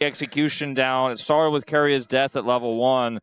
execution down. It started with Keria's death at level 1.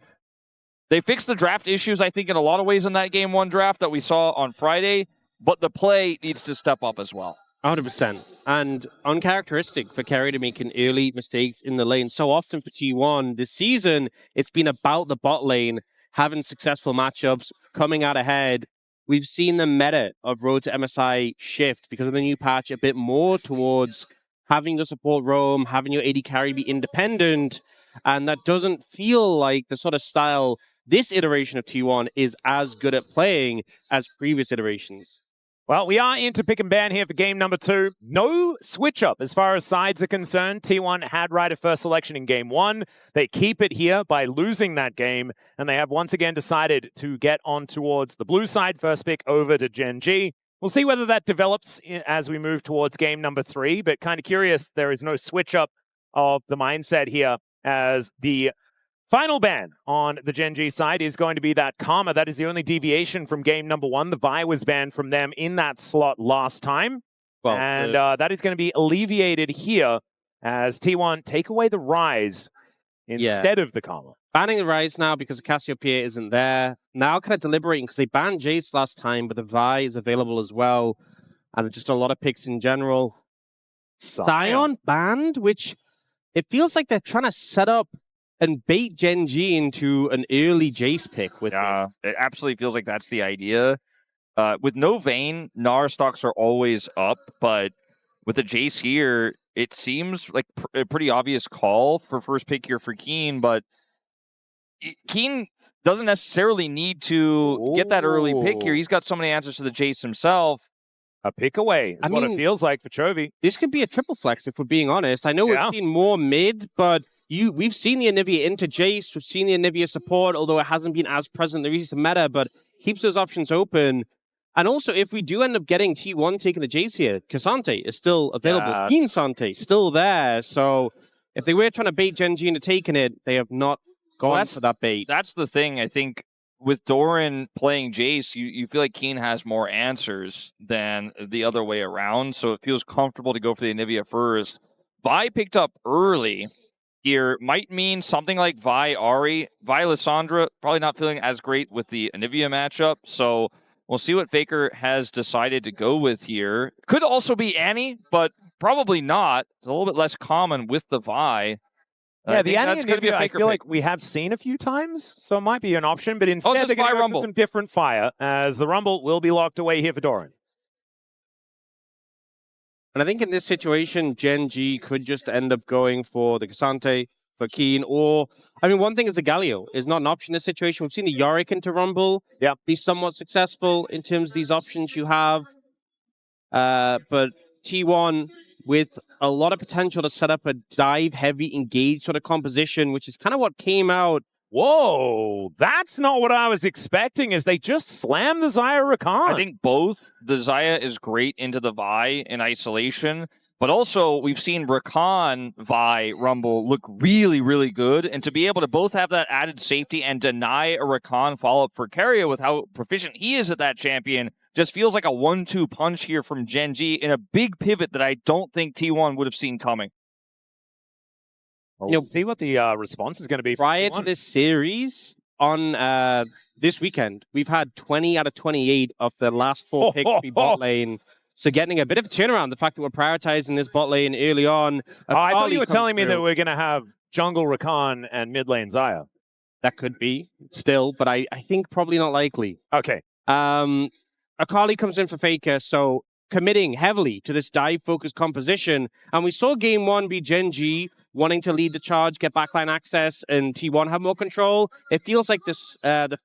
They fixed the draft issues, I think, in a lot of ways in that Game 1 draft that we saw on Friday, but the play needs to step up as well. 100%. And uncharacteristic for Keria to make early mistakes in the lane. So often for T1 this season, it's been about the bot lane, having successful matchups, coming out ahead. We've seen the meta of Road to MSI shift because of the new patch a bit more towards having your support roam, having your AD carry be independent, and that doesn't feel like the sort of style this iteration of T1 is as good at playing as previous iterations. Well, we are into pick and ban here for game number 2. No switch up as far as sides are concerned. T1 had right of first selection in game 1. They keep it here by losing that game, and they have once again decided to get on towards the blue side, first pick over to Gen.G. We'll see whether that develops as we move towards game number 3, but kind of curious, there is no switch up of the mindset here as the final ban on the Gen.G side is going to be that Karma. That is the only deviation from game number 1. The Vi was banned from them in that slot last time. Well, and that is going to be alleviated here as T1 take away the Rise instead of the Karma. Banning the Rise now because Cassiopeia isn't there. Now kind of deliberating because they banned Jace last time, but the Vi is available as well. And just a lot of picks in general. Sion banned, which it feels like they're trying to set up and bait Gen.G into an early Jace pick with this. It absolutely feels like that's the idea. With no Vayne, Gnar stocks are always up, but with the Jace here, it seems like a pretty obvious call for first pick here for Kiin, but Kiin doesn't necessarily need to get that early pick here. He's got so many answers to the Jace himself. A pick away is what it feels like for Chovy. This could be a triple flex if we're being honest. I know we've seen more mid, but we've seen the Anivia into Jace. We've seen the Anivia support, although it hasn't been as present in the recent meta, but keeps those options open. And also, if we do end up getting T1 taking the Jace here, Cassante is still available. Kiin Sante still there. So if they were trying to bait Gen.G into taking it, they have not gone for that bait. That's the thing, I think. With Doran playing Jace, you feel like Kiin has more answers than the other way around, so it feels comfortable to go for the Anivia first. Vi picked up early here might mean something like Vi Ahri. Vi Lissandra probably not feeling as great with the Anivia matchup, so we'll see what Faker has decided to go with here. Could also be Annie, but probably not. It's a little bit less common with the Vi. Yeah, the Annie Anivia, I feel like we have seen a few times, so it might be an option, but instead they're going to go with some different fire, as the Rumble will be locked away here for Doran. And I think in this situation, Gen.G could just end up going for the Cassante, for Kiin, or... I mean, one thing is the Galio is not an option in this situation. We've seen the Yorick into Rumble be somewhat successful in terms of these options you have. But T1... with a lot of potential to set up a dive-heavy, engaged sort of composition, which is kind of what came out. Whoa, that's not what I was expecting, is they just slammed the Xayah Rakan. I think both. The Xayah is great into the Vi in isolation, but also we've seen Rakan Vi Rumble look really, really good, and to be able to both have that added safety and deny a Rakan follow-up for Keria with how proficient he is at that champion just feels like a 1-2 punch here from Gen.G in a big pivot that I don't think T1 would have seen coming. We'll see what the response is going to be. Prior to this series, on this weekend, we've had 20 out of 28 of the last 4 picks be bot lane. So getting a bit of a turnaround, the fact that we're prioritizing this bot lane early on. I thought you were telling me that we're going to have jungle Rakan and mid lane Xayah. That could be, still, but I think probably not likely. Okay. Akali comes in for Faker, so committing heavily to this dive-focused composition. And we saw game 1 be Gen.G wanting to lead the charge, get backline access, and T1 have more control. It feels like this the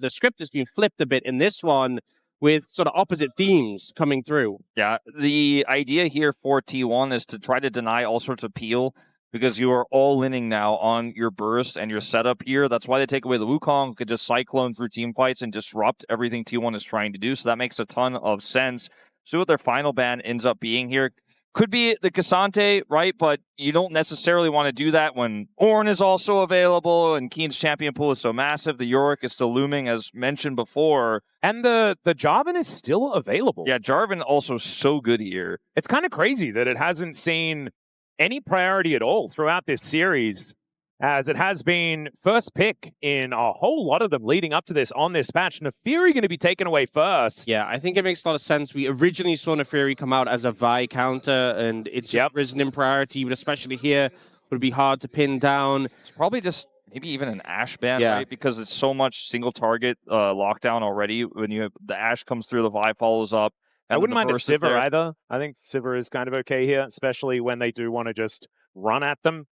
script has been flipped a bit in this one with sort of opposite themes coming through. Yeah, the idea here for T1 is to try to deny all sorts of peel because you are all inning now on your burst and your setup here. That's why they take away the Wukong, could just cyclone through team fights and disrupt everything T1 is trying to do. So that makes a ton of sense. See what their final ban ends up being here. Could be the Cassante, right? But you don't necessarily want to do that when Oner is also available and Kiin's champion pool is so massive. The Yorick is still looming, as mentioned before. And the Jarvan is still available. Yeah, Jarvan also so good here. It's kind of crazy that it hasn't seen any priority at all throughout this series, as it has been first pick in a whole lot of them leading up to this on this patch. Nefiri going to be taken away first. Yeah, I think it makes a lot of sense. We originally saw Nefiri come out as a Vi counter, and it's risen in priority, but especially here, would be hard to pin down. It's probably just maybe even an Ashe ban, right? Because it's so much single target lockdown already. When you have the Ashe comes through, the Vi follows up. I wouldn't mind a Sivir either. I think Sivir is kind of okay here, especially when they do want to just run at them.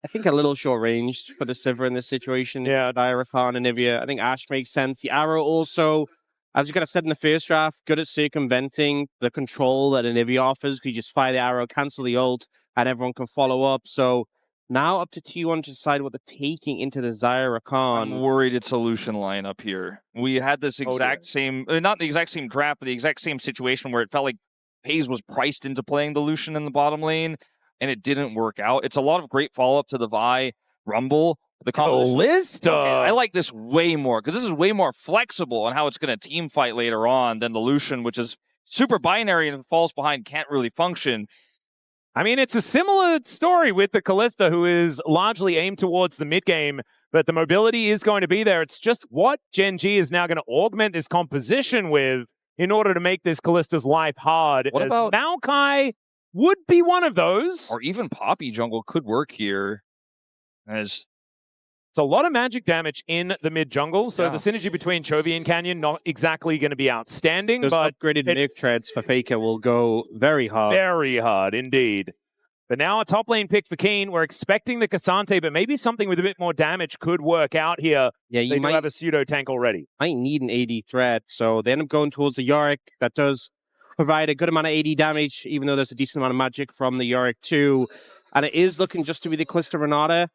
I think a little short-ranged for the Sivir in this situation. Yeah. Rakan and Anivia. I think Ashe makes sense. The arrow also, as you kind of said in the first draft, good at circumventing the control that Anivia offers. You just fire the arrow, cancel the ult, and everyone can follow up. So now up to T1 to decide what they're taking into the Xayah Rakan. I'm worried it's a Lucian lineup here. We had this exact same, not the exact same draft, but the exact same situation where it felt like Peyz was priced into playing the Lucian in the bottom lane, and it didn't work out. It's a lot of great follow-up to the Vi Rumble. The Kalista! Okay, I like this way more, because this is way more flexible on how it's going to team fight later on than the Lucian, which is super binary and falls behind, can't really function. I mean, it's a similar story with the Kalista, who is largely aimed towards the mid-game, but the mobility is going to be there. It's just what Gen.G is now going to augment this composition with in order to make this Kalista's life hard. What about Maokai would be one of those. Or even Poppy jungle could work here. As it's a lot of magic damage in the mid jungle, so the synergy between Chovy and Canyon not exactly going to be outstanding. Those but upgraded Nick treads for Faker will go very hard. Very hard indeed. But now a top lane pick for Kiin. We're expecting the Cassante, but maybe something with a bit more damage could work out here. Yeah, you might have a pseudo tank already. Might need an AD threat, so they end up going towards the Yorick. That does provide a good amount of AD damage, even though there's a decent amount of magic from the Yorick too. And it is looking just to be the Kalista Renata.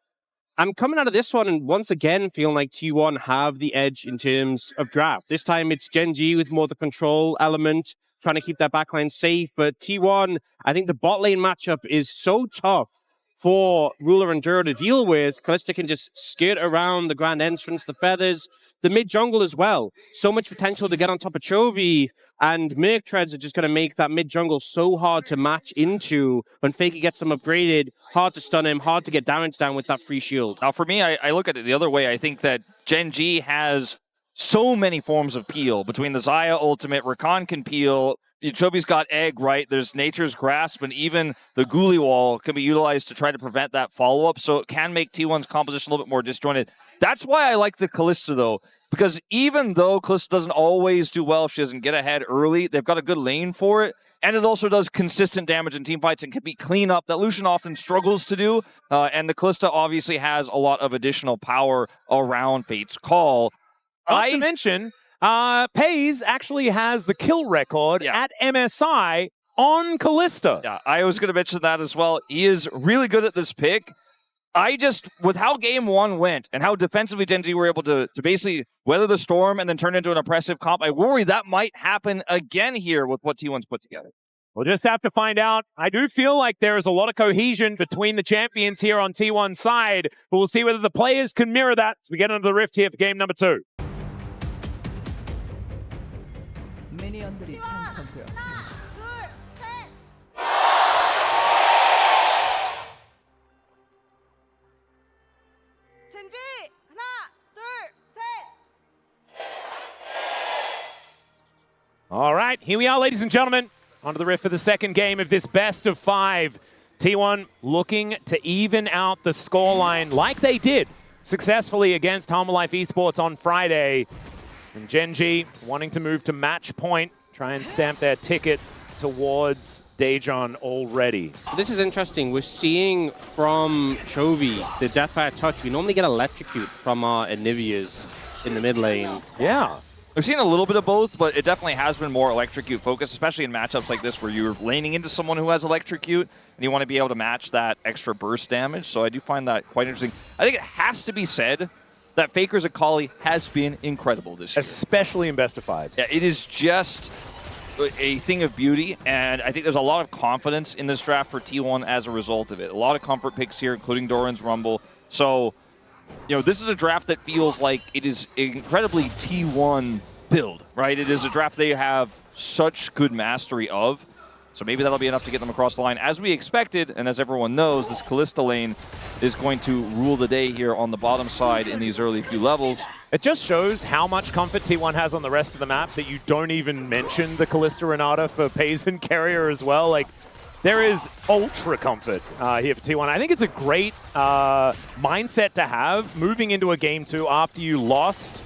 I'm coming out of this one and once again feeling like T1 have the edge in terms of draft. This time it's Gen.G with more of the control element, trying to keep that backline safe. But T1, I think the bot lane matchup is so tough for Ruler and Duro to deal with. Kalista can just skirt around the grand entrance, the feathers, the mid jungle as well. So much potential to get on top of Chovy, and Merc Treads are just going to make that mid jungle so hard to match into. When Faker gets them upgraded, hard to stun him, hard to get damage down with that free shield. Now for me, I look at it the other way. I think that Gen.G has so many forms of peel. Between the Xayah ultimate, Rakan can peel, Chovy's got Egg, right? There's Nature's Grasp, and even the Ghoulie Wall can be utilized to try to prevent that follow-up, so it can make T1's composition a little bit more disjointed. That's why I like the Kalista, though, because even though Kalista doesn't always do well if she doesn't get ahead early, they've got a good lane for it, and it also does consistent damage in team fights and can be cleanup that Lucian often struggles to do, and the Kalista obviously has a lot of additional power around Fate's Call. Not to mention, Peyz actually has the kill record at MSI on Kalista. Yeah, I was going to mention that as well. He is really good at this pick. With how game one went and how defensively Gen.G were able to basically weather the storm and then turn into an oppressive comp, I worry that might happen again here with what T1's put together. We'll just have to find out. I do feel like there is a lot of cohesion between the champions here on T1's side, but we'll see whether the players can mirror that as we get into the Rift here for game number 2. 미니언들이 생성되었습니다. 젠지 하나, 둘, 셋. All right, here we are, ladies and gentlemen. Onto the Rift for the second game of this best of 5. T1 looking to even out the scoreline like they did successfully against Humble Life eSports on Friday. And Gen.G wanting to move to match point, try and stamp their ticket towards Daejeon already. This is interesting. We're seeing from Chovy the Deathfire Touch. We normally get Electrocute from our Anivias in the mid lane. Yeah. We've seen a little bit of both, but it definitely has been more Electrocute focused, especially in matchups like this where you're laning into someone who has Electrocute and you want to be able to match that extra burst damage. So I do find that quite interesting. I think it has to be said that Faker's Akali has been incredible this year. Especially in best of 5s. Yeah, it is just a thing of beauty, and I think there's a lot of confidence in this draft for T1 as a result of it. A lot of comfort picks here, including Doran's Rumble. So, you know, this is a draft that feels like it is incredibly T1 build, right? It is a draft they have such good mastery of. So maybe that'll be enough to get them across the line. As we expected, and as everyone knows, this Kalista lane is going to rule the day here on the bottom side in these early few levels. It just shows how much comfort T1 has on the rest of the map that you don't even mention the Kalista Renata for Peyz and Keria as well. Like, there is ultra comfort here for T1. I think it's a great mindset to have moving into a game 2 after you lost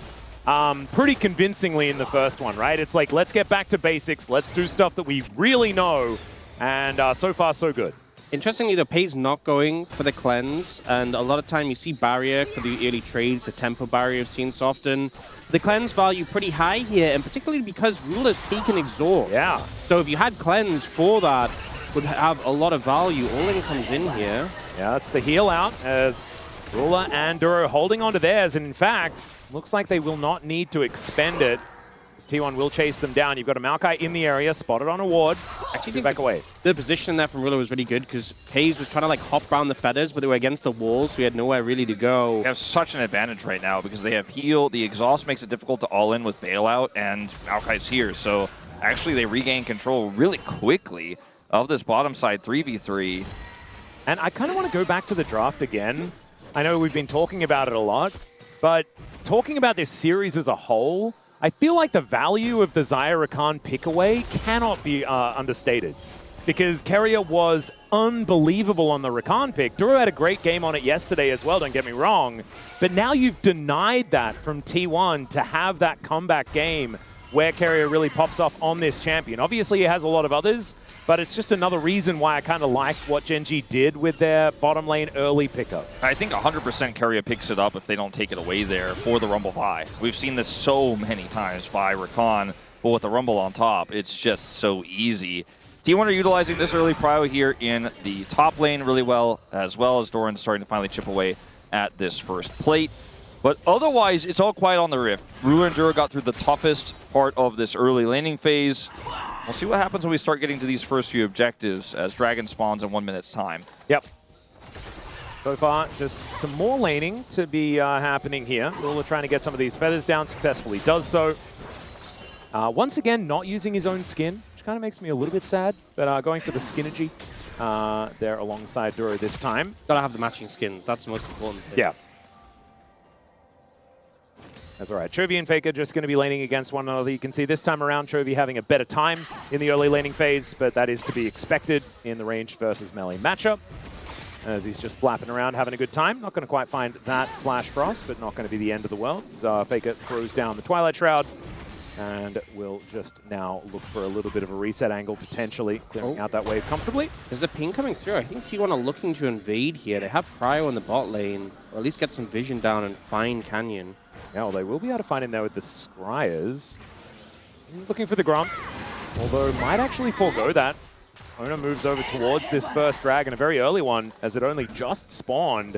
pretty convincingly in the first one, right? It's like, let's get back to basics. Let's do stuff that we really know. And so far, so good. Interestingly, the Peyz not going for the cleanse, and a lot of time you see barrier for the early trades, the tempo barrier we've seen so often. The cleanse value pretty high here, and particularly because Ruler's taken exhaust. Yeah. So if you had cleanse for that, would have a lot of value. Olin comes in here. Yeah, that's the heal out as Ruler and Duro holding on to theirs, and in fact, looks like they will not need to expend it. T1 will chase them down. You've got a Maokai in the area, spotted on a ward. Actually, back away. The position there from Ruler was really good because Peyz was trying to like hop around the feathers, but they were against the wall, so he had nowhere really to go. They have such an advantage right now because they have heal. The exhaust makes it difficult to all in with bailout, and Maokai's here. So actually, they regain control really quickly of this bottom side 3v3. And I kind of want to go back to the draft again. I know we've been talking about it a lot, but talking about this series as a whole, I feel like the value of the Xayah Rakan pick-away cannot be understated. Because Keria was unbelievable on the Rakan pick. Duro had a great game on it yesterday as well, don't get me wrong. But now you've denied that from T1 to have that comeback game where Keria really pops off on this champion. Obviously, he has a lot of others, but it's just another reason why I kind of liked what Gen.G did with their bottom lane early pickup. I think 100% Keria picks it up if they don't take it away there for the Rumble Vi. We've seen this so many times by Rakan, but with the Rumble on top, it's just so easy. T1 are utilizing this early prio here in the top lane really well as Doran starting to finally chip away at this first plate. But otherwise, it's all quiet on the Rift. Ruler and Duro got through the toughest part of this early laning phase. We'll see what happens when we start getting to these first few objectives as Dragon spawns in 1 minute's time. Yep. So far, just some more laning to be happening here. Ruler trying to get some of these feathers down successfully. Does so. Once again, not using his own skin, which kind of makes me a little bit sad. But going for the Skinergy there alongside Duro this time. Gotta have the matching skins. That's the most important thing. Yeah. That's all right. Chovy and Faker just going to be laning against one another. You can see this time around Chovy having a better time in the early laning phase, but that is to be expected in the range versus melee matchup. As he's just flapping around, having a good time. Not going to quite find that Flash Frost, but not going to be the end of the world. Faker throws down the Twilight Shroud, and we'll just now look for a little bit of a reset angle, potentially clearing out that wave comfortably. There's a ping coming through. I think T1 are looking to invade here. They have Prio in the bot lane, or at least get some vision down and find Canyon. Yeah, well, they will be able to find him there with the Scryers. He's looking for the Grump, although might actually forego that. Oner moves over towards this first dragon, a very early one, as it only just spawned.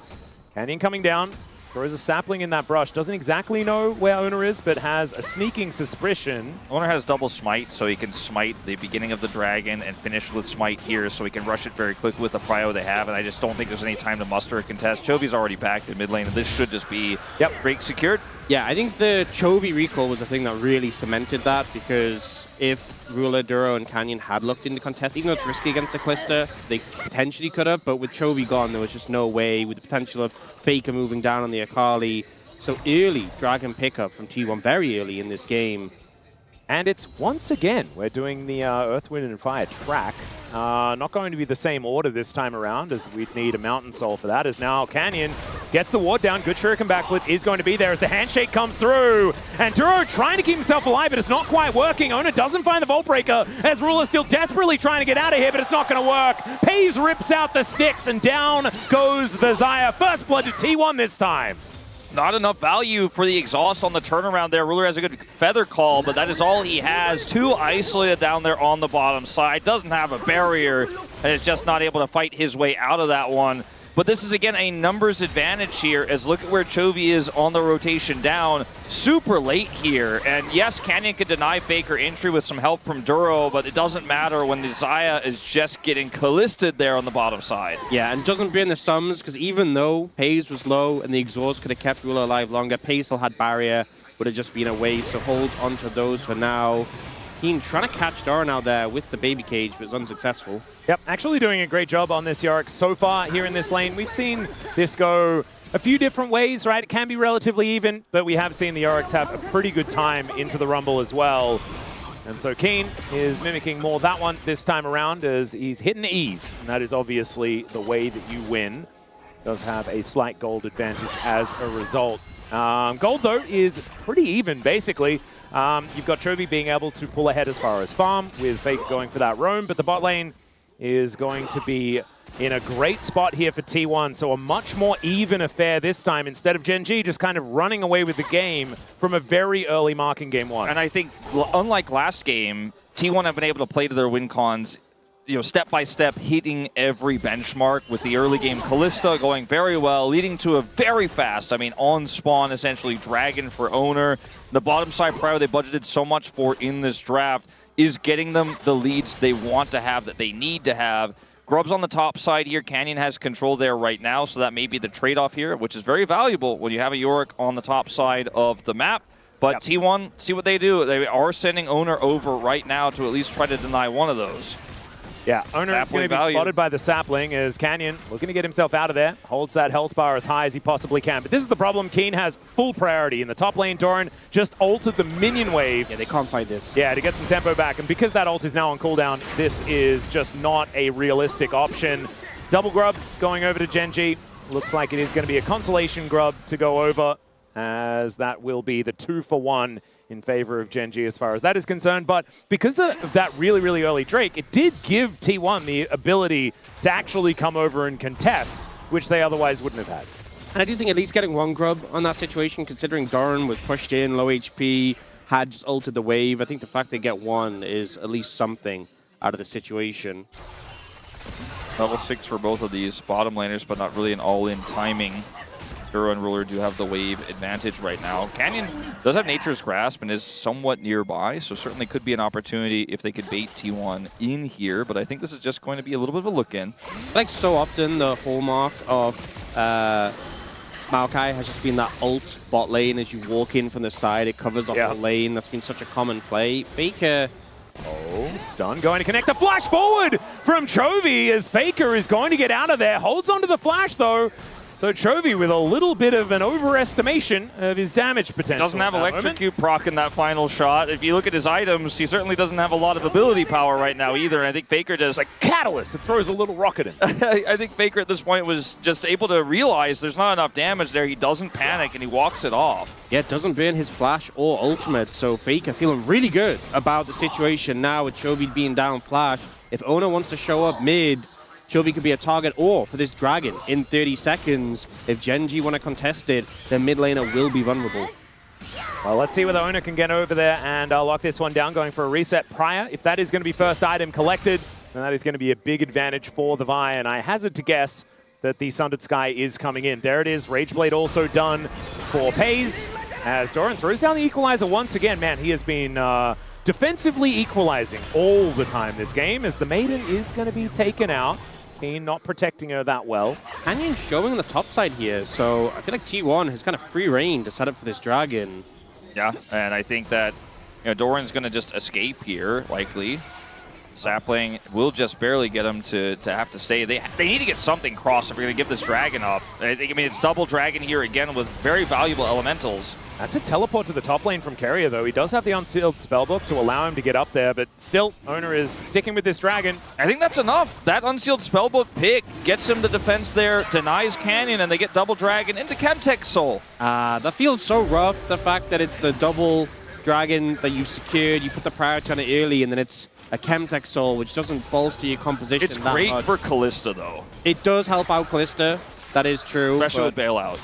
Canyon coming down, throws a sapling in that brush. Doesn't exactly know where Oner is, but has a sneaking suspicion. Oner has double smite, so he can smite the beginning of the dragon and finish with smite here, so he can rush it very quickly with the prio they have, and I just don't think there's any time to muster a contest. Chovy's already backed in mid lane, and this should just be break secured. Yeah, I think the Chovy recall was the thing that really cemented that, because if Ruler, Duro, and Canyon had looked into contest, even though it's risky against the Kalista, they potentially could have, but with Chovy gone, there was just no way, with the potential of Faker moving down on the Akali. So early Dragon pickup from T1, very early in this game. And it's once again, we're doing the Earth, Wind, and Fire track. Not going to be the same order this time around, as we'd need a Mountain Soul for that, as now Canyon gets the ward down. Good Shuriken backflip is going to be there as the handshake comes through. And Duro trying to keep himself alive, but it's not quite working. Oner doesn't find the Vault Breaker, as Ruler still desperately trying to get out of here, but it's not going to work. Peyz rips out the sticks, and down goes the Xayah. First blood to T1 this time. Not enough value for the exhaust on the turnaround there. Ruler has a good feather call, but that is all he has. Too isolated down there on the bottom side. Doesn't have a barrier, and is just not able to fight his way out of that one. But this is, again, a numbers advantage here, as look at where Chovy is on the rotation down. Super late here. And yes, Canyon could deny Faker entry with some help from Duro, but it doesn't matter when the Xayah is just getting Kalisted there on the bottom side. Yeah, and doesn't bring the sums, because even though Peyz was low and the exhaust could have kept Ruler alive longer, Peyz still had barrier, would have just been a waste, so holds onto those for now. Kiin trying to catch Doran out there with the baby cage, but it's unsuccessful. Yep, actually doing a great job on this Yorick so far here in this lane. We've seen this go a few different ways, right? It can be relatively even, but we have seen the Yoricks have a pretty good time into the Rumble as well. And so Kiin is mimicking more that one this time around as he's hitting ease. And that is obviously the way that you win. Does have a slight gold advantage as a result. Gold, though, is pretty even, basically. You've got Chovy being able to pull ahead as far as farm, with Faker going for that roam, but the bot lane is going to be in a great spot here for T1, so a much more even affair this time, instead of Gen.G just kind of running away with the game from a very early mark in Game 1. And I think, unlike last game, T1 have been able to play to their win cons, step by step, hitting every benchmark with the early game Kalista going very well, leading to a very fast, on spawn, essentially, Dragon for Oner. The bottom side prior they budgeted so much for in this draft is getting them the leads they want to have, that they need to have. Grub's on the top side here. Canyon has control there right now, so that may be the trade-off here, which is very valuable when you have a Yorick on the top side of the map. But yep. T1, see what they do. They are sending Oner over right now to at least try to deny one of those. Yeah, Oner is going to be spotted by the sapling as Canyon looking to get himself out of there. Holds that health bar as high as he possibly can. But this is the problem. Kiin has full priority. In the top lane, Doran just ulted the minion wave. Yeah, they can't fight this. Yeah, to get some tempo back. And because that ult is now on cooldown, this is just not a realistic option. Double grubs going over to Gen.G. Looks like it is going to be a consolation grub to go over, as that will be the 2-for-1 in favor of Gen.G as far as that is concerned. But because of that really, really early Drake, it did give T1 the ability to actually come over and contest, which they otherwise wouldn't have had. And I do think at least getting one grub on that situation, considering Doran was pushed in, low HP, had just ulted the wave, I think the fact they get one is at least something out of the situation. Level 6 for both of these bottom laners, but not really an all-in timing. Duro and Ruler do have the wave advantage right now. Canyon does have Nature's Grasp and is somewhat nearby, so certainly could be an opportunity if they could bait T1 in here, but I think this is just going to be a little bit of a look-in. Like so often, the hallmark of Maokai has just been that ult bot lane. As you walk in from the side, it covers off the lane. That's been such a common play. Faker... Oh, stun going to connect the flash forward from Chovy as Faker is going to get out of there. Holds onto the flash, though. So Chovy with a little bit of an overestimation of his damage potential. Doesn't have Electrocute proc in that final shot. If you look at his items, he certainly doesn't have a lot of ability power right now either. And I think Faker just... Like Catalyst, it throws a little rocket in. I think Faker at this point was just able to realize there's not enough damage there. He doesn't panic and he walks it off. Yeah, it doesn't burn his flash or ultimate. So Faker feeling really good about the situation now with Chovy being down flash. If Oner wants to show up mid, Chovy could be a target, or for this Dragon in 30 seconds, if Gen.G want to contest it, then mid laner will be vulnerable. Well, let's see whether Oner can get over there and lock this one down, going for a reset prior. If that is going to be first item collected, then that is going to be a big advantage for the Vi, and I hazard to guess that the Sundered Sky is coming in. There it is, Rageblade also done for Peyz, as Doran throws down the Equalizer once again. Man, he has been defensively equalizing all the time this game, as the Maiden is going to be taken out. Kiin not protecting her that well. Canyon showing on the top side here, so I feel like T1 has kind of free reign to set up for this Dragon. Yeah, and I think that Doran's going to just escape here, likely. Sapling will just barely get him to have to stay. They need to get something crossed if we're going to give this Dragon up. I mean, it's double Dragon here again with very valuable elementals. That's a teleport to the top lane from Keria, though. He does have the Unsealed Spellbook to allow him to get up there, but still, Oner is sticking with this Dragon. I think that's enough. That Unsealed Spellbook pick gets him the defense there, denies Canyon, and they get double Dragon into Chemtech Soul. That feels so rough, the fact that it's the double Dragon that you secured, you put the priority on it early, and then it's a Chemtech Soul, which doesn't bolster your composition. It's great for Kalista, though. It does help out Kalista, that is true. Especially with Bailout.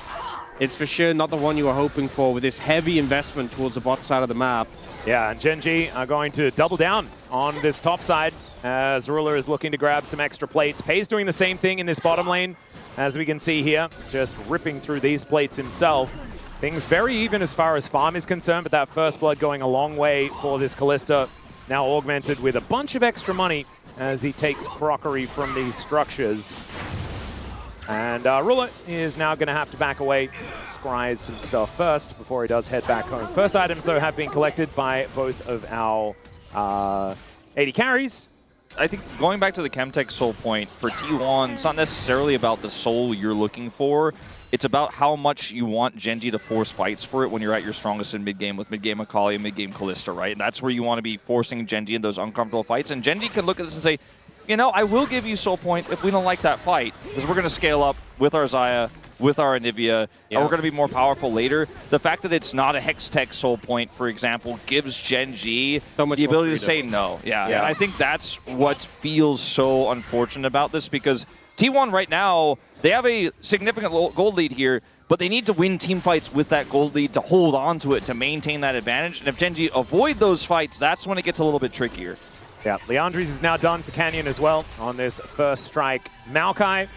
It's for sure not the one you were hoping for with this heavy investment towards the bot side of the map. Yeah, and Gen.G are going to double down on this top side as Ruler is looking to grab some extra plates. Peyz doing the same thing in this bottom lane, as we can see here, just ripping through these plates himself. Things very even as far as farm is concerned, but that first blood going a long way for this Kalista, now augmented with a bunch of extra money as he takes crockery from these structures. And Ruler is now going to have to back away, scries some stuff first before he does head back home. First items, though, have been collected by both of our AD carries. I think going back to the Chemtech soul point, for T1, it's not necessarily about the soul you're looking for. It's about how much you want Gen.G to force fights for it when you're at your strongest in mid-game with mid-game Akali and mid-game Kalista, right? And that's where you want to be forcing Gen.G in those uncomfortable fights. And Gen.G can look at this and say, you know, I will give you soul point if we don't like that fight, because we're going to scale up with our Xayah, with our Anivia, and we're going to be more powerful later. The fact that it's not a Hextech soul point, for example, gives Gen.G the ability to say no. Yeah, and I think that's what feels so unfortunate about this, because T1 right now, they have a significant gold lead here, but they need to win team fights with that gold lead to hold on to it, to maintain that advantage. And if Gen.G avoid those fights, that's when it gets a little bit trickier. Yeah, Leandres is now done for Canyon as well on this first strike Maokai.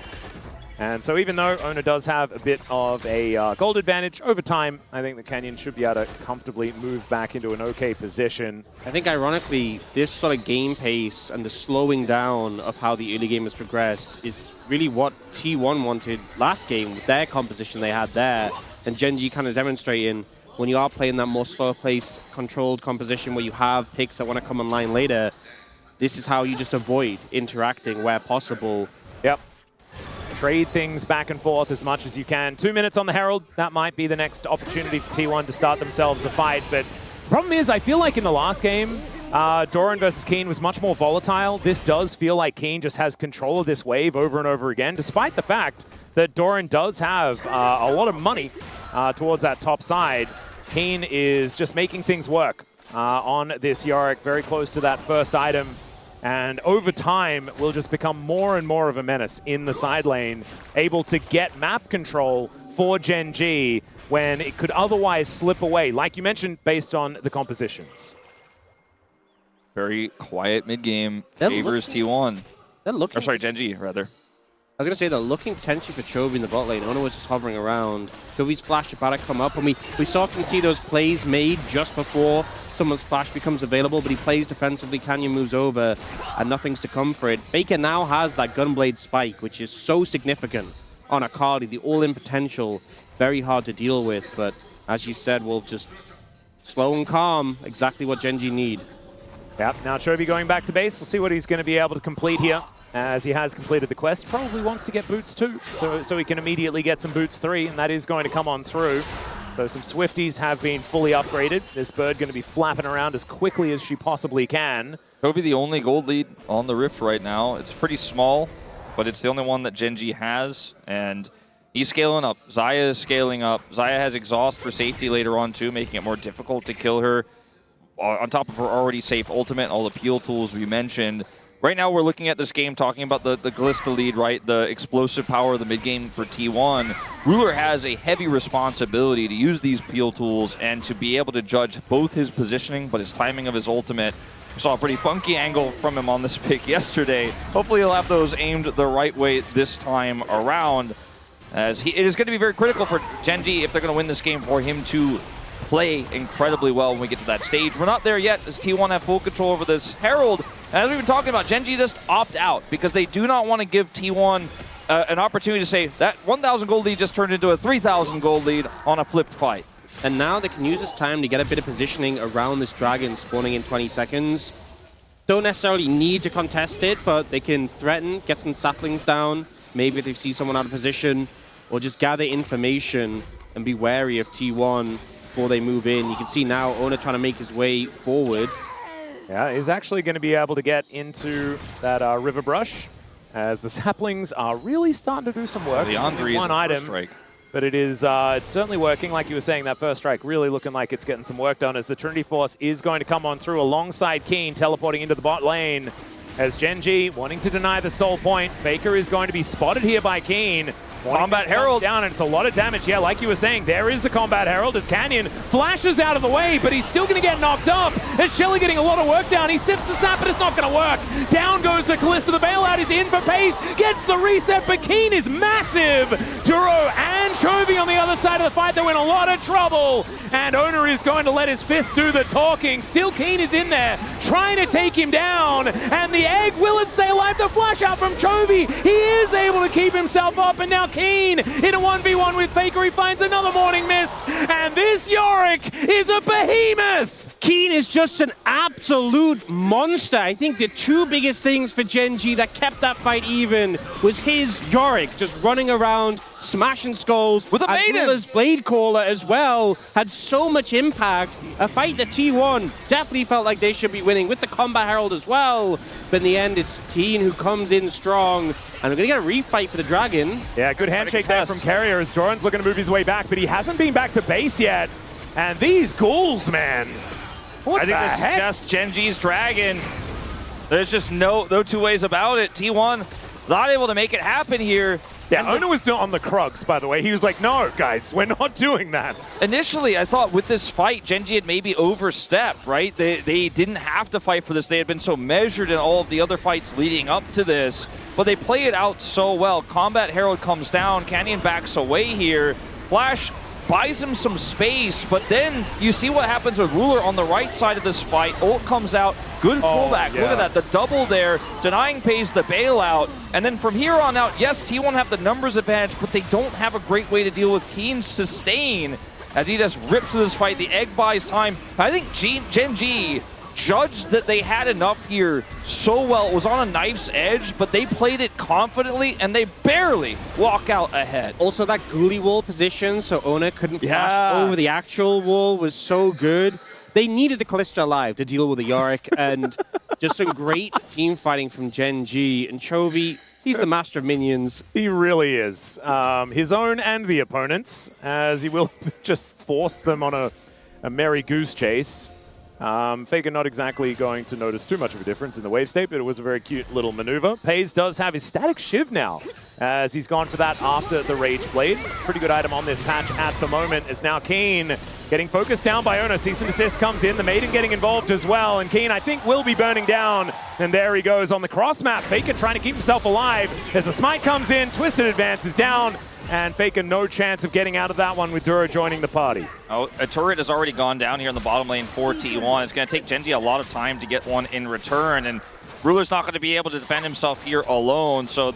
And so even though Oner does have a bit of a gold advantage, over time, I think the Canyon should be able to comfortably move back into an okay position. I think ironically, this sort of game pace and the slowing down of how the early game has progressed is really what T1 wanted last game with their composition they had there. And Gen.G kind of demonstrating when you are playing that more slower-paced, controlled composition where you have picks that want to come online later, this is how you just avoid interacting where possible. Yep. Trade things back and forth as much as you can. 2 minutes on the Herald. That might be the next opportunity for T1 to start themselves a fight. But the problem is, I feel like in the last game, Doran versus Kiin was much more volatile. This does feel like Kiin just has control of this wave over and over again, despite the fact that Doran does have a lot of money towards that top side. Kiin is just making things work on this Yorick, very close to that first item. And over time, will just become more and more of a menace in the side lane, able to get map control for Gen.G when it could otherwise slip away, like you mentioned, based on the compositions. Very quiet mid-game, favors T1. They're looking... Or sorry, Gen.G, rather. I was going to say, they're looking potentially for Chovy in the bot lane. Oner was just hovering around. Chovy's flash about to come up, and we so often see those plays made just before someone's flash becomes available, but he plays defensively, Canyon moves over, and nothing's to come for it. Faker now has that Gunblade spike, which is so significant on Akali. The all-in potential, very hard to deal with, but as you said, we'll just slow and calm, exactly what Gen.G need. Yep, now Chovy going back to base. We'll see what he's going to be able to complete here, as he has completed the quest. Probably wants to get boots 2, so he can immediately get some boots 3, and that is going to come on through. So some Swifties have been fully upgraded. This bird going to be flapping around as quickly as she possibly can. Chovy the only gold lead on the Rift right now. It's pretty small, but it's the only one that Gen.G has, and he's scaling up. Xayah is scaling up. Xayah has exhaust for safety later on too, making it more difficult to kill her. On top of her already safe ultimate, all the peel tools we mentioned. Right now we're looking at this game talking about the Kalista lead, right? The explosive power of the mid-game for T1. Ruler has a heavy responsibility to use these peel tools and to be able to judge both his positioning but his timing of his ultimate. We saw a pretty funky angle from him on this pick yesterday. Hopefully he'll have those aimed the right way this time around, as it is going to be very critical for Gen.G if they're going to win this game for him to play incredibly well when we get to that stage. We're not there yet as T1 have full control over this Herald. And as we've been talking about, Gen.G just opt out because they do not want to give T1 an opportunity to say that 1,000 gold lead just turned into a 3,000 gold lead on a flipped fight. And now they can use this time to get a bit of positioning around this dragon spawning in 20 seconds. Don't necessarily need to contest it, but they can threaten, get some saplings down, maybe if they see someone out of position, or just gather information and be wary of T1 before they move in. You can see now Oner trying to make his way forward. Yeah, he's actually going to be able to get into that river brush, as the saplings are really starting to do some work. One item, strike. But it is it's certainly working. Like you were saying, that first strike really looking like it's getting some work done, as the Trinity Force is going to come on through alongside Kiin, teleporting into the bot lane. As Gen.G wanting to deny the soul point. Faker is going to be spotted here by Kiin. Combat Herald down, and it's a lot of damage. Yeah, like you were saying, there is the Combat Herald as Canyon flashes out of the way, but he's still going to get knocked up. As Shelly getting a lot of work down. He sips the sap, but it's not going to work. Down goes the Kalista. The bailout is in for Peyz. Gets the reset, but Kiin is massive. Duro and Chovy on the other side of the fight. They're in a lot of trouble. And Oner is going to let his fist do the talking. Still Kiin is in there, trying to take him down. And the egg, will it stay alive? The flash out from Chovy. He is able to keep himself up, and now Kiin in a 1v1 with Faker. He finds another Morning Mist, and this Yorick is a behemoth. Kiin is just an absolute monster. I think the two biggest things for Gen.G that kept that fight even was his Yorick just running around, smashing skulls. With a maiden! As well as Blade Caller as well had so much impact. A fight that T1 definitely felt like they should be winning with the Combat Herald as well. But in the end, it's Kiin who comes in strong. And we're going to get a refight for the Dragon. Yeah, good handshake there from Keria as Doran's looking to move his way back, but he hasn't been back to base yet. And these ghouls, man. What I think this is just Gen.G's Dragon. There's just no two ways about it. T1 not able to make it happen here. Yeah, Oner was still on the Krugs, by the way. He was like, no, guys, we're not doing that. Initially, I thought with this fight, Gen.G had maybe overstepped, right? They didn't have to fight for this. They had been so measured in all of the other fights leading up to this, but they play it out so well. Combat Herald comes down, Canyon backs away here. Flash buys him some space, but then you see what happens with Ruler on the right side of this fight. Ult comes out, good pullback. Yeah. Look at that, the double there, denying Peyz the bailout. And then from here on out, yes, T1 have the numbers advantage, but they don't have a great way to deal with Kiin's sustain as he just rips through this fight. The egg buys time. I think Gen.G judged that they had enough here so well. It was on a knife's edge, but they played it confidently, and they barely walk out ahead. Also, that ghoulie wall position, so Oner couldn't flash over the actual wall, was so good. They needed the Kalista alive to deal with the Yorick, and just some great team fighting from Gen.G. And Chovy, he's the master of minions. He really is. His own and the opponents, as he will just force them on a merry goose chase. Faker not exactly going to notice too much of a difference in the wave state, but it was a very cute little maneuver. Peyz does have his static shiv now, as he's gone for that after the Rage Blade. Pretty good item on this patch at the moment. Is now Kiin getting focused down by Oner. Cease and desist comes in, the Maiden getting involved as well, and Kiin, I think, will be burning down. And there he goes on the cross map. Faker trying to keep himself alive as a smite comes in, Twisted advances down, and Faker no chance of getting out of that one with Duro joining the party. Oh, a turret has already gone down here in the bottom lane for T1. It's going to take Gen.G a lot of time to get one in return, and Ruler's not going to be able to defend himself here alone, so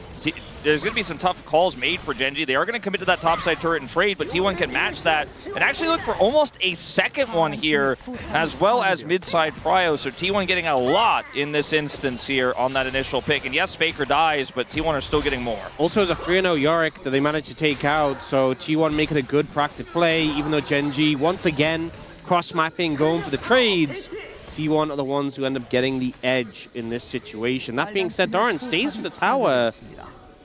there's going to be some tough calls made for Gen.G. They are going to commit to that topside turret and trade, but T1 can match that and actually look for almost a second one here, as well as mid-side prio, so T1 getting a lot in this instance here on that initial pick. And yes, Faker dies, but T1 are still getting more. Also, it's a 3-0 Yorick that they managed to take out, so T1 making a good proactive play, even though Gen.G, once again, cross-mapping, going for the trades. T1 are the ones who end up getting the edge in this situation. That being said, Doran stays for the tower.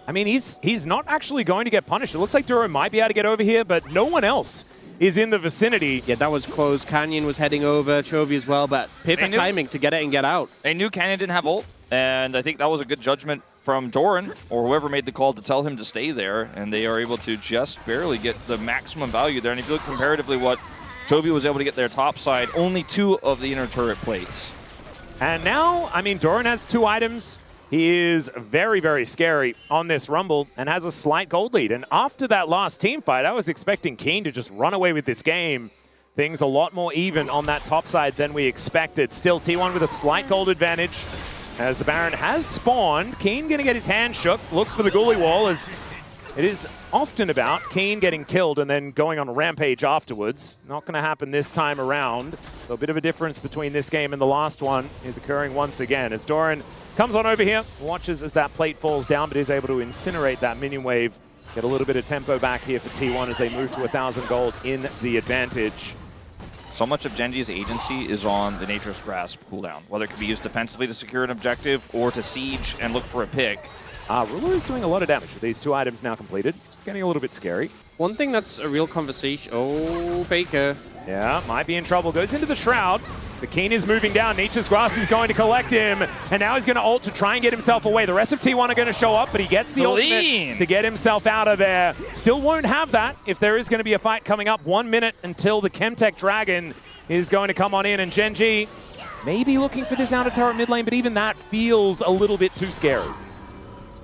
I mean, he's not actually going to get punished. It looks like Duro might be able to get over here, but no one else is in the vicinity. Yeah, that was close. Canyon was heading over, Chovy as well, but perfect timing to get it and get out. They knew Canyon didn't have ult, and I think that was a good judgment from Doran, or whoever made the call to tell him to stay there, and they are able to just barely get the maximum value there. And if you look comparatively what Chovy was able to get their top side, only 2 of the inner turret plates. And now, I mean, Doran has 2 items. He is very, very scary on this Rumble and has a slight gold lead. And after that last team fight, I was expecting Kiin to just run away with this game. Things a lot more even on that top side than we expected. Still, T1 with a slight gold advantage as the Baron has spawned. Kiin going to get his hand shook, looks for the ghoulie wall as it is often about Kiin getting killed and then going on a rampage afterwards. Not going to happen this time around. So a bit of a difference between this game and the last one is occurring once again as Doran comes on over here, watches as that plate falls down, but is able to incinerate that minion wave. Get a little bit of tempo back here for T1 as they move to 1,000 gold in the advantage. So much of Gen.G's agency is on the Nature's Grasp cooldown, whether it can be used defensively to secure an objective or to siege and look for a pick. Ruler is doing a lot of damage with these 2 items now completed. It's getting a little bit scary. One thing that's a real conversation. Oh, Faker. Yeah, might be in trouble. Goes into the Shroud. The Kiin is moving down. Nature's Grasp is going to collect him. And now he's going to ult to try and get himself away. The rest of T1 are going to show up, but he gets the ultimate to get himself out of there. Still won't have that if there is going to be a fight coming up. 1 minute until the Chemtech Dragon is going to come on in. And Gen.G maybe looking for this outer turret mid lane, but even that feels a little bit too scary.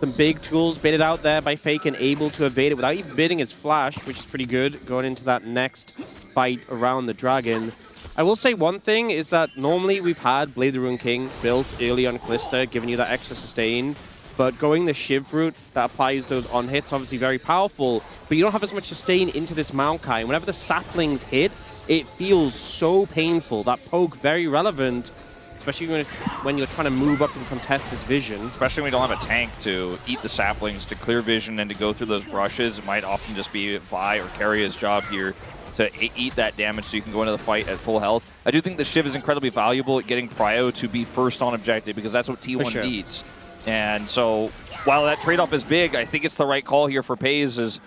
Some big tools baited out there by Fake and able to evade it without even bidding his flash, which is pretty good going into that next fight around the Dragon. I will say one thing is that normally we've had Blade the Ruined King built early on Kalista, giving you that extra sustain. But going the Shiv route that applies those on hits, obviously very powerful, but you don't have as much sustain into this Maokai. Whenever the saplings hit, it feels so painful. That poke, very relevant, especially when you're trying to move up and contest his vision. Especially when you don't have a tank to eat the saplings, to clear vision, and to go through those brushes. It might often just be Vi or Keria's job here to eat that damage so you can go into the fight at full health. I do think the Shiv is incredibly valuable at getting Prio to be first on objective, because that's what T1 needs. And so while that trade-off is big, I think it's the right call here for Peyz. Is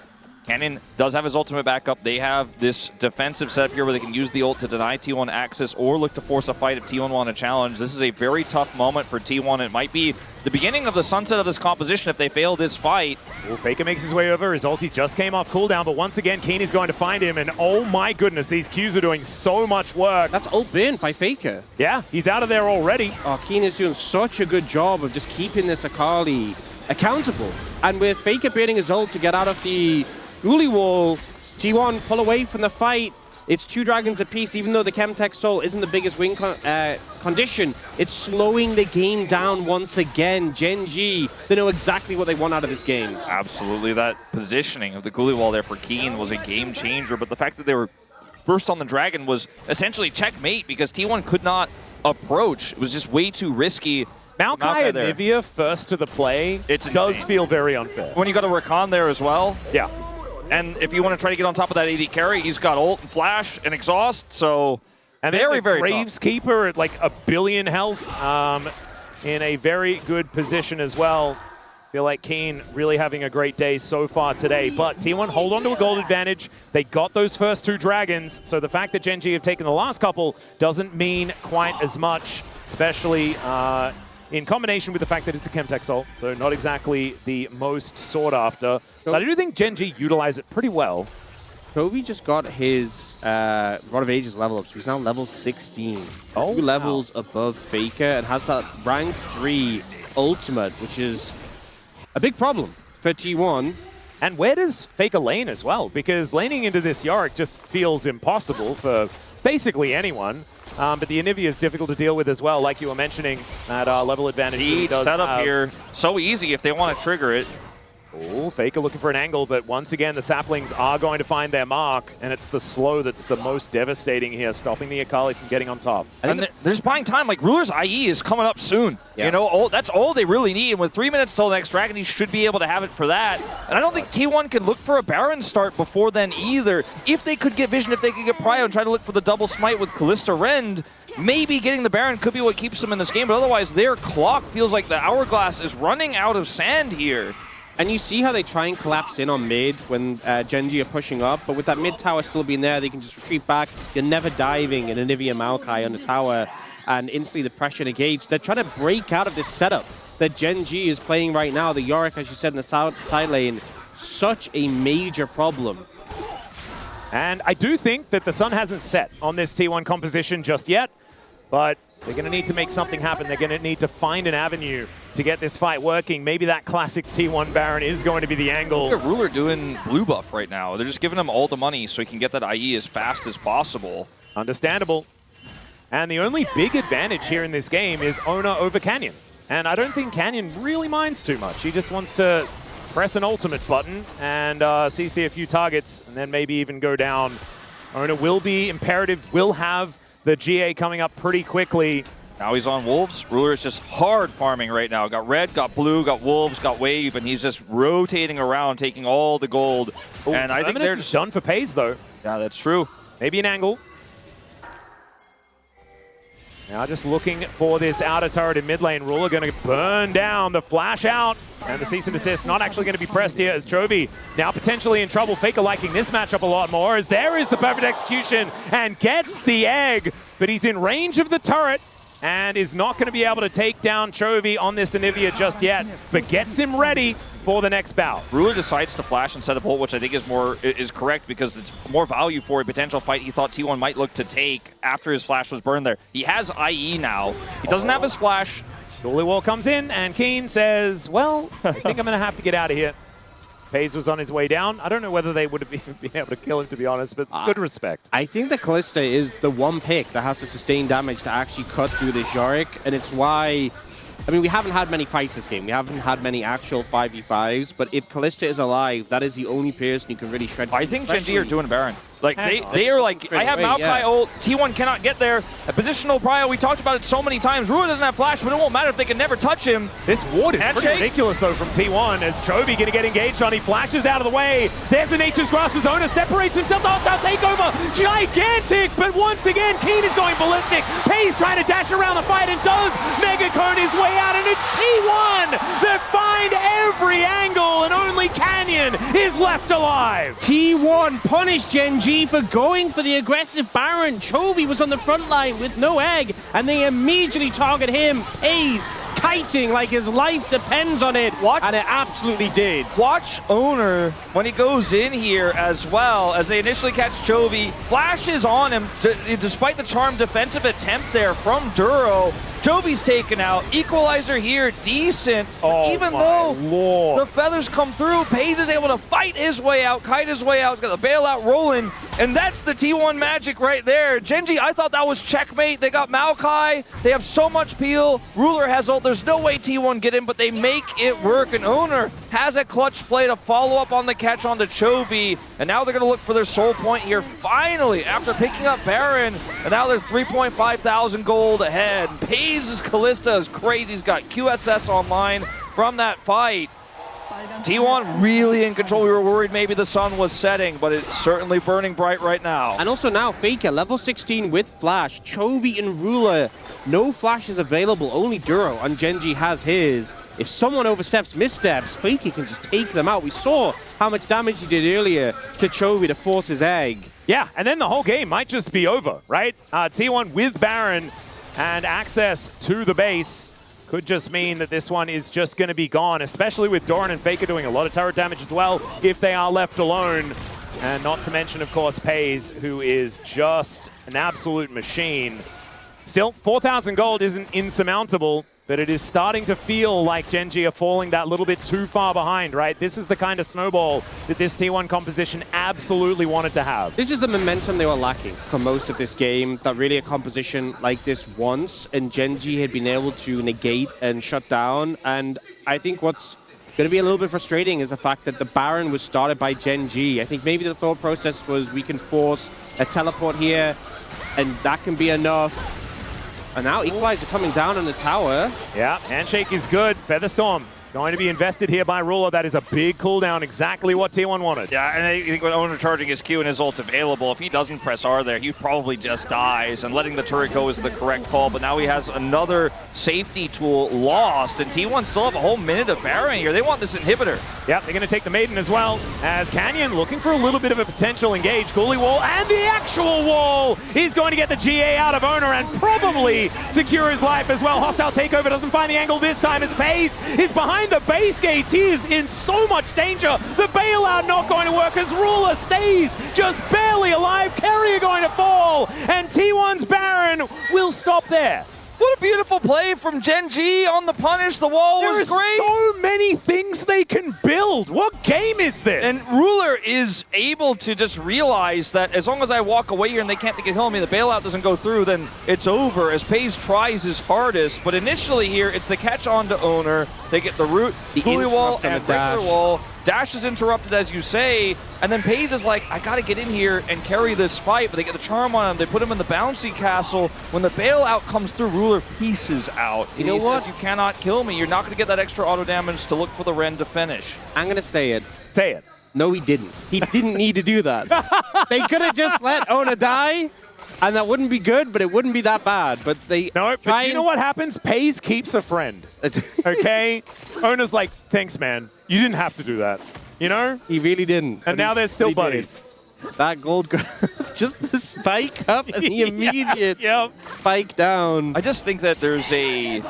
Canyon does have his ultimate backup. They have this defensive setup here where they can use the ult to deny T1 access or look to force a fight if T1 want a challenge. This is a very tough moment for T1. It might be the beginning of the sunset of this composition if they fail this fight. Well, Faker makes his way over. His ulti just came off cooldown, but once again, Kiin is going to find him, and oh my goodness, these Qs are doing so much work. That's ult bin by Faker. Yeah, he's out of there already. Oh, Kiin is doing such a good job of just keeping this Akali accountable. And with Faker baiting his ult to get out of the Ghoulie wall, T1 pull away from the fight. It's 2 dragons apiece. Even though the Chemtech Soul isn't the biggest win condition, it's slowing the game down once again. Gen.G, they know exactly what they want out of this game. Absolutely. That positioning of the Ghoulie wall there for Kiin was a game changer, but the fact that they were first on the dragon was essentially checkmate because T1 could not approach. It was just way too risky. Maokai and Anivia first to the play, it does feel very unfair. When you got a Rakan there as well. Yeah. And if you want to try to get on top of that AD carry, he's got ult and flash and exhaust, so and very Graves tough. Keeper at like 1 billion health, in a very good position as well. Feel like Kiin really having a great day so far today, but T1 hold on to a gold advantage. They got those first 2 dragons, so the fact that Gen.G have taken the last couple doesn't mean quite as much, especially in combination with the fact that it's a Chemtech Soul, so not exactly the most sought after. But I do think Gen.G utilize it pretty well. Chovy just got his Rod of Ages level up, so he's now level 16. 2 levels above Faker, and has that rank 3 ultimate, which is a big problem for T1. And where does Faker lane as well? Because laning into this Yorick just feels impossible for basically anyone. But the Anivia is difficult to deal with as well, like you were mentioning, that level advantage. He does set up here so easy if they want to trigger it. Oh, Faker looking for an angle, but once again, the saplings are going to find their mark, and it's the slow that's the most devastating here, stopping the Akali from getting on top. And they're just buying time. Like, Ruler's IE is coming up soon. Yeah. You know, that's all they really need. And with 3 minutes till the next dragon, he should be able to have it for that. And I don't think T1 can look for a Baron start before then either. If they could get vision, if they could get Prio and try to look for the double smite with Kalista Rend, maybe getting the Baron could be what keeps them in this game. But otherwise, their clock feels like the hourglass is running out of sand here. And you see how they try and collapse in on mid when Gen.G are pushing up, but with that mid tower still being there, they can just retreat back. You're never diving in Anivia Maokai on the tower, and instantly the pressure negates. They're trying to break out of this setup that Gen.G is playing right now. The Yorick, as you said, in the side lane, such a major problem. And I do think that the sun hasn't set on this T1 composition just yet, but they're going to need to make something happen. They're going to need to find an avenue to get this fight working. Maybe that classic T1 Baron is going to be the angle. Look at Ruler doing blue buff right now. They're just giving him all the money so he can get that IE as fast as possible. Understandable. And the only big advantage here in this game is Oner over Canyon. And I don't think Canyon really minds too much. He just wants to press an ultimate button and CC a few targets and then maybe even go down. Oner will be imperative, will have the GA coming up pretty quickly. Now he's on Wolves. Ruler is just hard farming right now. Got red, got blue, got Wolves, got Wave, and he's just rotating around, taking all the gold. Ooh, and I think they're just done for Peyz, though. Yeah, that's true. Maybe an angle. Now just looking for this outer turret in mid lane. Ruler going to burn down the flash out. And the cease and desist not actually going to be pressed here as Chovy now potentially in trouble. Faker liking this matchup a lot more as there is the perfect execution and gets the egg. But he's in range of the turret and is not going to be able to take down Chovy on this Anivia just yet, but gets him ready for the next bout. Ruler decides to flash instead of ult, which I think is correct because it's more value for a potential fight he thought T1 might look to take after his flash was burned there. He has IE now. He doesn't have his flash. Ghoulie wall comes in, and Kiin says, well, I think I'm going to have to get out of here. Peyz was on his way down. I don't know whether they would have even been able to kill him, to be honest, but good respect. I think that Kalista is the one pick that has to sustain damage to actually cut through this Yorick, and it's why... I mean, we haven't had many fights this game. We haven't had many actual 5v5s, but if Kalista is alive, that is the only person who can really shred. I think Gen.G are doing Baron. Like, they are like, I have Maokai ult, T1 cannot get there. A positional prio, we talked about it so many times. Ruler doesn't have flash, but it won't matter if they can never touch him. This ward is pretty ridiculous, though, from T1, as Chovy going to get engaged on. He flashes out of the way. There's a Nature's Grasp as Oner separates himself. The hostile takeover, gigantic, but once again, Kiin is going ballistic. Peyz trying to dash around the fight and does Mega Cone his way out, and it's T1 that find every angle, and only Canyon is left alive. T1 punished Gen.G for going for the aggressive Baron. Chovy was on the front line with no egg, and they immediately target him. Peyz kiting like his life depends on it, and it absolutely did. Watch Oner when he goes in here as well, as they initially catch Chovy. Flashes on him, despite the charmed defensive attempt there from Duro. Chovy's taken out. Equalizer here, decent. Even though the feathers come through, Peyz is able to fight his way out, kite his way out. He's got the bailout rolling, and that's the T1 magic right there. Gen.G, I thought that was checkmate. They got Maokai. They have so much peel. Ruler has ult. There's no way T1 get in, but they make it work. And Oner has a clutch play to follow up on the catch on the Chovy. And now they're going to look for their soul point here finally after picking up Baron. And now they're 3.5 thousand gold ahead. And Peyz's Kalista is crazy. He's got QSS online from that fight. T1 really in control. We were worried maybe the sun was setting, but it's certainly burning bright right now. And also now, Faker, level 16 with Flash. Chovy and Ruler, no Flash is available, only Duro, and Gen.G has his. If someone oversteps, missteps, Faker can just take them out. We saw how much damage he did earlier to Chovy to force his egg. Yeah, and then the whole game might just be over, right? T1 with Baron and access to the base could just mean that this one is just going to be gone, especially with Doran and Faker doing a lot of turret damage as well if they are left alone. And not to mention, of course, Peyz, who is just an absolute machine. Still, 4,000 gold isn't insurmountable, but it is starting to feel like Gen.G are falling that little bit too far behind, right? This is the kind of snowball that this T1 composition absolutely wanted to have. This is the momentum they were lacking for most of this game, that really a composition like this once, and Gen.G had been able to negate and shut down. And I think what's going to be a little bit frustrating is the fact that the Baron was started by Gen.G. I think maybe the thought process was we can force a teleport here, and that can be enough. And now Equalizer coming down on the tower. Yeah, handshake is good. Featherstorm going to be invested here by Ruler. That is a big cooldown, exactly what T1 wanted. Yeah, and I think when Oner charging his Q and his ult available, if he doesn't press R there, he probably just dies, and letting the turret go is the correct call. But now he has another safety tool lost, and T1 still have a whole minute of Baron here. They want this inhibitor. Yep, they're going to take the Maiden as well, as Canyon looking for a little bit of a potential engage. Ghoulie wall, and the actual wall! He's going to get the GA out of Oner and probably secure his life as well. Hostile takeover doesn't find the angle this time as Peyz is behind the base gates. He is in so much danger. The bailout not going to work as Ruler stays just barely alive. Keria going to fall, and T1's Baron will stop there. What a beautiful play from Gen.G on the punish. The wall was great. There are so many things they can build. What game is this? And Ruler is able to just realize that as long as I walk away here and they can't kill me, the bailout doesn't go through, then it's over as Peyz tries his hardest. But initially here, it's the catch on to Oner. They get the root, the Ghoulie wall, and regular wall. Dash is interrupted, as you say, and then Peyz is like, I gotta get in here and carry this fight, but they get the charm on him. They put him in the bouncy castle. When the bailout comes through, Ruler pieces out. You know what? Says, you cannot kill me. You're not gonna get that extra auto damage to look for the Ren to finish. I'm going to say it. Say it. No, he didn't. He didn't need to do that. They could have just let Oner die, and that wouldn't be good, but it wouldn't be that bad. But they No, but you know what happens? Peyz keeps a friend. Okay? Oner's like, thanks, man. You didn't have to do that. You know? He really didn't. And now they're still buddies. That gold, just the spike up and the immediate spike down. I just think that there's a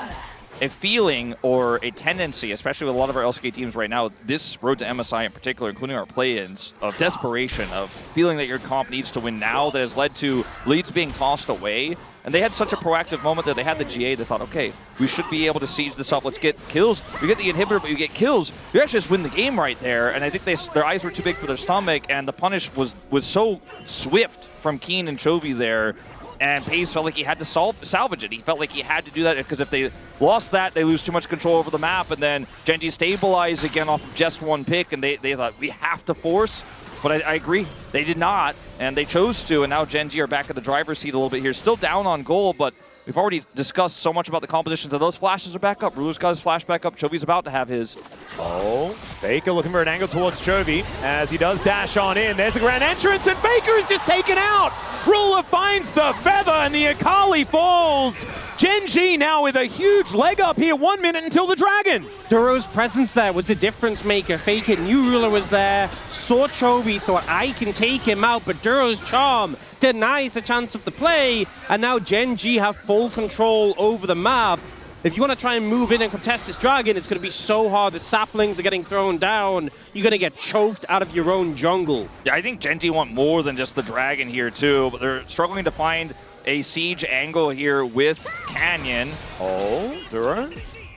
feeling or a tendency, especially with a lot of our LCK teams right now, this road to MSI in particular, including our play-ins, of desperation, of feeling that your comp needs to win now, that has led to leads being tossed away. And they had such a proactive moment that they had the GA. They thought, okay, we should be able to siege this up. Let's get kills. You get the inhibitor, but you get kills. You actually just win the game right there. And I think their eyes were too big for their stomach, and the punish was so swift from Kiin and Chovy there. And Peyz felt like he had to salvage it. He felt like he had to do that because if they lost that, they lose too much control over the map. And then Gen.G stabilized again off of just one pick, and they thought, we have to force. But I agree, they did not, and they chose to, and now Gen.G are back at the driver's seat a little bit here. Still down on gold, but we've already discussed so much about the compositions, and those flashes are back up. Ruler's got his flash back up. Chovy's about to have his. Oh, Faker looking for an angle towards Chovy as he does dash on in. There's a grand entrance, and Faker is just taken out. Ruler finds the feather, and the Akali falls. Gen.G now with a huge leg up here, 1 minute until the dragon. Duro's presence there was a difference maker. Faker knew Ruler was there, saw Chovy, thought I can take him out, but Duro's charm denies the chance of the play, and now Gen.G have full control over the map. If you want to try and move in and contest this dragon, it's going to be so hard. The saplings are getting thrown down. You're going to get choked out of your own jungle. Yeah, I think Gen.G want more than just the dragon here too, but they're struggling to find a siege angle here with Canyon. Oh, Duro,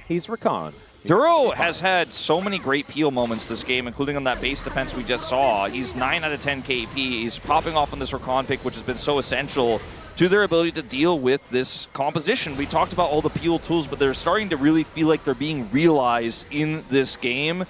he's Rakan. Duro has had so many great peel moments this game, including on that base defense we just saw. He's 9 out of 10 KP. He's popping off on this Rakan pick, which has been so essential to their ability to deal with this composition. We talked about all the peel tools, but they're starting to really feel like they're being realized in this game.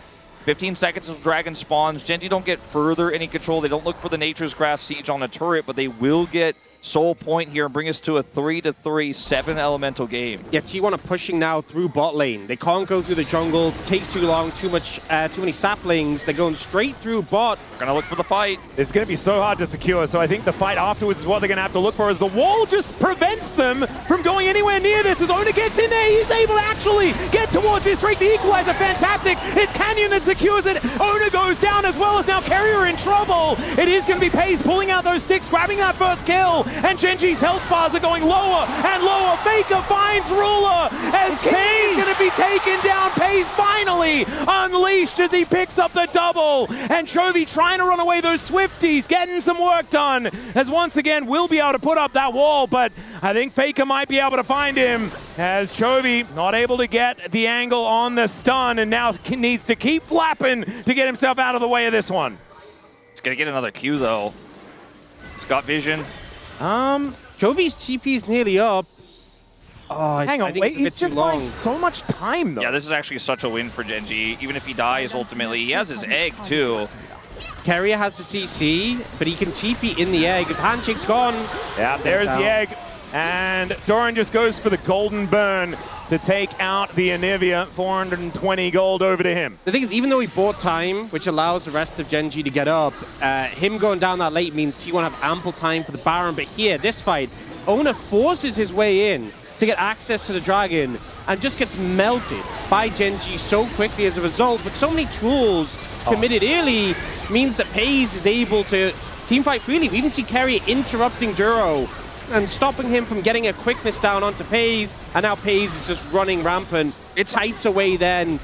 15 seconds of dragon spawns. Gen.G don't get further any control. They don't look for the Nature's Grasp siege on a turret, but they will get Soul Point here and bring us to a 3-3 7 elemental game. Yeah, T1 are pushing now through bot lane. They can't go through the jungle. Takes too long, too many saplings. They're going straight through bot. Gonna look for the fight. It's going to be so hard to secure, so I think the fight afterwards is what they're going to have to look for, as the wall just prevents them from going anywhere near this. As Oner gets in there, he's able to actually get towards this straight. The equalizer, fantastic. It's Canyon that secures it. Oner goes down, as well as now Keria in trouble. It is going to be Peyz pulling out those sticks, grabbing that first kill, and Gen.G's health bars are going lower and lower. Faker finds Ruler as Peyz going to be taken down. Peyz finally unleashed as he picks up the double, and Chovy trying to run away those Swifties, getting some work done, as once again will be able to put up that wall, but I think Faker might be able to find him, as Chovy not able to get the angle on the stun, and now needs to keep flapping to get himself out of the way of this one. It's gonna get another Q though. It's got vision. Chovy's TP is nearly up. Oh, hang on, wait, he's just long. buying so much time though. Yeah, this is actually such a win for Gen.G. Even if he dies ultimately, he has his egg too. Keria has the CC, but he can TP in the egg. If Handshake's gone. Yeah, there's the egg. And Doran just goes for the golden burn to take out the Anivia. 420 gold over to him. The thing is, even though he bought time, which allows the rest of Gen.G to get up, him going down that late means T1 have ample time for the Baron. But here, this fight, Oner forces his way in to get access to the dragon and just gets melted by Gen.G so quickly as a result. But so many tools committed early means that Peyz is able to teamfight freely. We even see Keria interrupting Duro and stopping him from getting a quickness down onto Peyz, and now Peyz is just running rampant. It tights away then,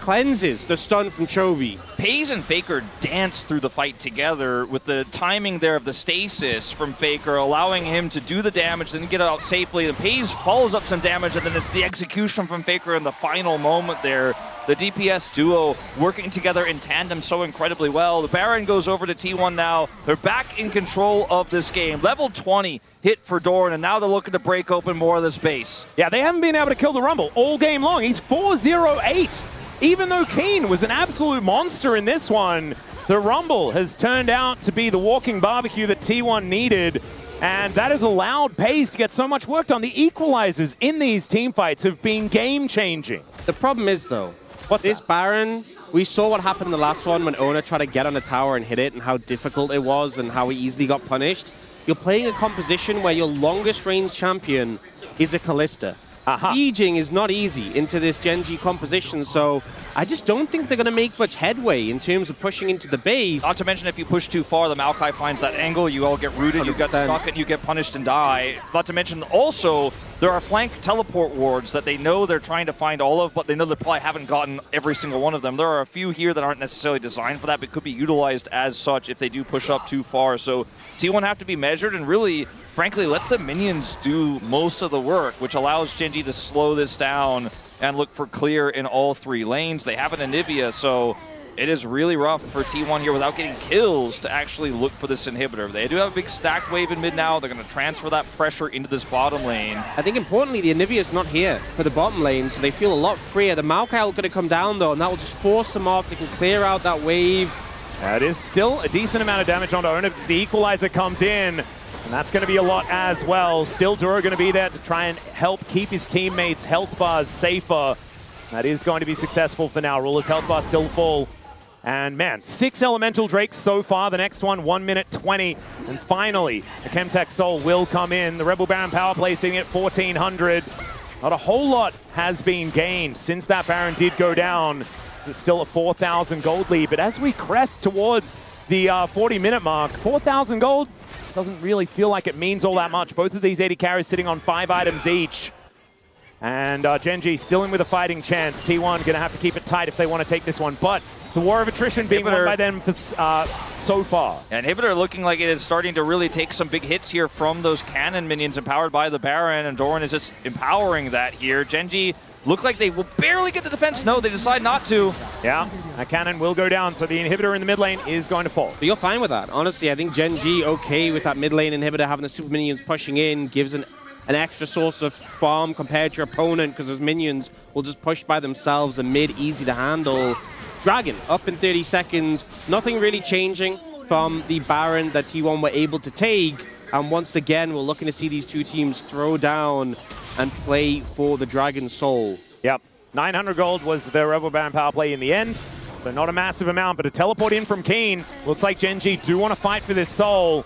cleanses the stun from Chovy. Peyz and Faker dance through the fight together with the timing there of the stasis from Faker, allowing him to do the damage, then get out safely. And Peyz follows up some damage, and then it's the execution from Faker in the final moment there. The DPS duo working together in tandem so incredibly well. The Baron goes over to T1 now. They're back in control of this game. Level 20 hit for Doran, and now they're looking to break open more of this base. Yeah, they haven't been able to kill the Rumble all game long. He's 4-0-8. Even though Kiin was an absolute monster in this one, the Rumble has turned out to be the walking barbecue that T1 needed. And that has allowed Peyz to get so much work done. The equalizers in these team fights have been game-changing. The problem is, though, this Baron, we saw what happened in the last one when Oner tried to get on a tower and hit it, and how difficult it was and how he easily got punished. You're playing a composition where your longest range champion is a Kalista. Sieging is not easy into this Gen.G composition, so I just don't think they're going to make much headway in terms of pushing into the base. Not to mention, if you push too far, the Maokai finds that angle, you all get rooted, 100%. You get stuck, and you get punished and die. Not to mention, also, there are flank teleport wards that they know they're trying to find all of, but they know they probably haven't gotten every single one of them. There are a few here that aren't necessarily designed for that, but could be utilized as such if they do push up too far. So T1 have to be measured and really, frankly, let the minions do most of the work, which allows Gen.G to slow this down and look for clear in all three lanes. They have an Anivia, so it is really rough for T1 here without getting kills to actually look for this inhibitor. They do have a big stacked wave in mid now. They're going to transfer that pressure into this bottom lane. I think importantly, the Anivia is not here for the bottom lane, so they feel a lot freer. The Maokai are going to come down though, and that will just force them off. They can clear out that wave. That is still a decent amount of damage onto Oner. The equalizer comes in, and that's going to be a lot as well. Still, Duro going to be there to try and help keep his teammates' health bars safer. That is going to be successful for now. Ruler's health bar still full. And man, 6 Elemental Drakes so far. The next one, 1 minute 20. And finally, the Chemtech Soul will come in. The Rebel Baron power play sitting at 1,400. Not a whole lot has been gained since that Baron did go down. It's still a 4,000 gold lead. But as we crest towards the 40-minute mark, 4,000 gold doesn't really feel like it means all that much. Both of these AD carries sitting on 5 items each. And Gen.G still in with a fighting chance. T1 going to have to keep it tight if they want to take this one. But the war of attrition being won by them for, so far. And Inhibitor looking like it is starting to really take some big hits here from those cannon minions empowered by the Baron. And Doran is just empowering that here. Gen.G look like they will barely get the defense. No, they decide not to. Yeah, a cannon will go down. So the Inhibitor in the mid lane is going to fall. But you're fine with that. Honestly, I think Gen.G okay with that mid lane Inhibitor having the super minions pushing in, gives an extra source of farm compared to your opponent because those minions will just push by themselves and mid easy to handle. Dragon up in 30 seconds. Nothing really changing from the Baron that T1 were able to take. And once again, we're looking to see these two teams throw down and play for the Dragon Soul. Yep. 900 gold was the Rebel Baron power play in the end. So not a massive amount, but a teleport in from Kiin. Looks like Gen.G do want to fight for this soul.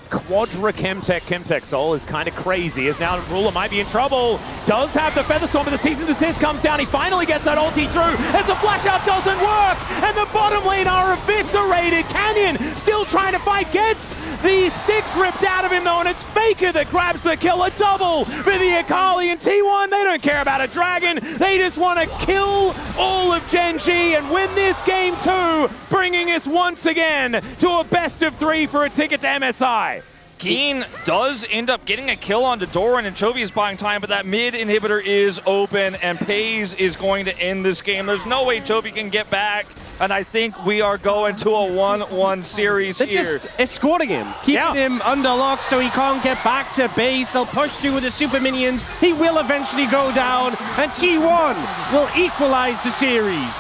Quadra Chemtech Soul is kind of crazy, as now Ruler might be in trouble. Does have the Featherstorm, but the Cease and Desist comes down. He finally gets that ulti through, as the flash out doesn't work, and the bottom lane are eviscerated. Canyon still trying to fight, gets the sticks ripped out of him though, and it's Faker that grabs the kill. A double for the Akali, and T1, they don't care about a dragon. They just want to kill all of Gen.G and win this game too, bringing us once again to a best of 3 for a ticket to MSI. Kiin does end up getting a kill onto Doran, and Chovy is buying time, but that mid Inhibitor is open, and Peyz is going to end this game. There's no way Chovy can get back, and I think we are going to a 1-1 series They're here. just escorting him, keeping him under lock so he can't get back to base. They'll push through with the super minions. He will eventually go down, and T1 will equalize the series.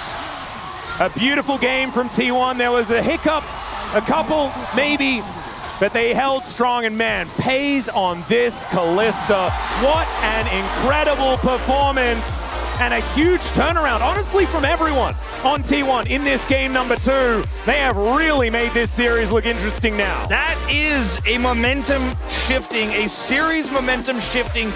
A beautiful game from T1. There was a hiccup, a couple maybe, but they held strong, and man, Peyz on this Kalista. What an incredible performance and a huge turnaround, honestly, from everyone on T1 in this game number 2. They have really made this series look interesting now. That is a momentum shifting, a series momentum shifting